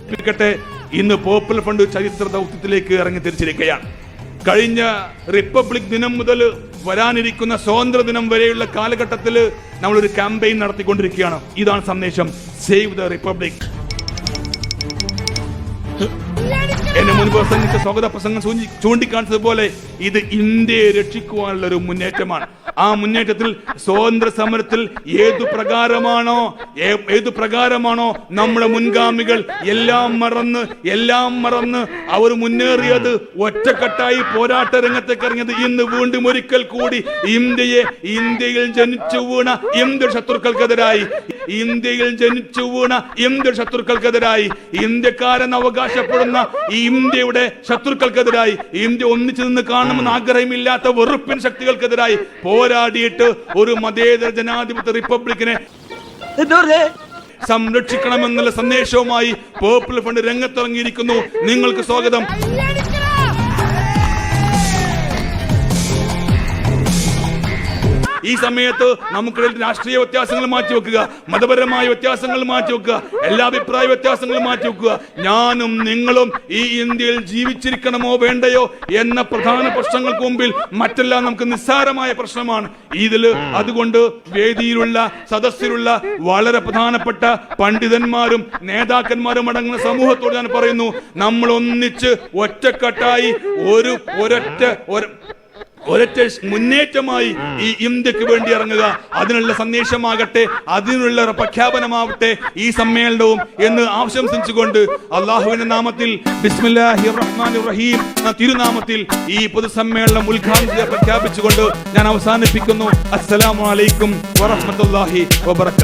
സൂചിപ്പിക്കട്ടെ, ഇന്ന് popular front ചരിത്ര ദൗത്യത്തിലേക്ക് ഇറങ്ങി തിരിച്ചിരിക്കുകയാണ്. കഴിഞ്ഞ റിപ്പബ്ലിക് ദിനം മുതൽ വരാനിരിക്കുന്ന സ്വാതന്ത്ര്യ ദിനം വരെയുള്ള കാലഘട്ടത്തിൽ നമ്മളൊരു ക്യാമ്പയിൻ നടത്തിക്കൊണ്ടിരിക്കുകയാണ്. ഇതാണ് സന്ദേശം, സേവ് ദ റിപ്പബ്ലിക്. എന്നെ മുൻപ് പ്രസംഗിച്ച സ്വാഗത പ്രസംഗം ചൂണ്ടിക്കാണിച്ചതുപോലെ ഇത് ഇന്ത്യയെ രക്ഷിക്കുവാനുള്ള ഒരു മുന്നേറ്റമാണ്. ആ മുന്നേറ്റത്തിൽ സ്വാതന്ത്ര്യ സമരത്തിൽ ഏതു പ്രകാരമാണോ നമ്മുടെ മുൻഗാമികൾ എല്ലാം മറന്ന് അവർ മുന്നേറിയത്, ഒറ്റക്കെട്ടായി പോരാട്ട രംഗത്തേക്ക് ഇറങ്ങിയത്, ഇന്ന് വീണ്ടും ഒരിക്കൽ കൂടി ഇന്ത്യയിൽ ജനിച്ചു വീണ ഇന്ത്യ ശത്രുക്കൾക്കെതിരായി ഇന്ത്യക്കാരൻ അവകാശപ്പെടുന്ന ഇന്ത്യയുടെ ശത്രുക്കൾക്കെതിരായി, ഇന്ത്യ ഒന്നിച്ചു നിന്ന് കാണണമെന്ന് ആഗ്രഹമില്ലാത്ത വെറുപ്പിൻ ശക്തികൾക്കെതിരായി പോരാടിയിട്ട് ഒരു മതേതര ജനാധിപത്യ റിപ്പബ്ലിക്കിനെ സംരക്ഷിക്കണമെന്നുള്ള സന്ദേശവുമായി പോപ്പുലർ ഫ്രണ്ട് രംഗത്തിറങ്ങിയിരിക്കുന്നു. നിങ്ങൾക്ക് സ്വാഗതം. ഈ സമയത്ത് നമുക്കിടയിൽ രാഷ്ട്രീയ വ്യത്യാസങ്ങൾ മാറ്റിവെക്കുക, മതപരമായ വ്യത്യാസങ്ങൾ മാറ്റിവെക്കുക, എല്ലാ അഭിപ്രായ വ്യത്യാസങ്ങളും മാറ്റിവെക്കുക. ഞാനും നിങ്ങളും ഈ ഇന്ത്യയിൽ ജീവിച്ചിരിക്കണമോ വേണ്ടയോ എന്ന പ്രധാന പ്രശ്നങ്ങൾക്ക് മുമ്പിൽ മറ്റെല്ലാം നമുക്ക് നിസ്സാരമായ പ്രശ്നമാണ്. അതുകൊണ്ട് വേദിയിലുള്ള സദസ്സിലുള്ള വളരെ പ്രധാനപ്പെട്ട പണ്ഡിതന്മാരും നേതാക്കന്മാരും അടങ്ങുന്ന സമൂഹത്തോട് ഞാൻ പറയുന്നു, നമ്മൾ ഒന്നിച്ച് ഒറ്റക്കെട്ടായി ഒരൊറ്റ മുന്നേറ്റമായി ഈ ഇന്ത്യക്ക് വേണ്ടി ഇറങ്ങുക. അതിനുള്ള സന്ദേശമാകട്ടെ, അതിനുള്ള പ്രഖ്യാപനമാവട്ടെ ഈ സമ്മേളനവും എന്ന് ആശംസിച്ചുകൊണ്ട് അള്ളാഹുവിന്റെ നാമത്തിൽ ബിസ്മില്ലാഹിർ റഹ്മാനിർ റഹീം തിരുനാമത്തിൽ ഈ പൊതുസമ്മേളനം ഉദ്ഘാടനം പ്രഖ്യാപിച്ചുകൊണ്ട് ഞാൻ അവസാനിപ്പിക്കുന്നു. അസ്സലാമു അലൈക്കും വറഹ്മത്തുള്ളാഹി വബറകാതുഹു.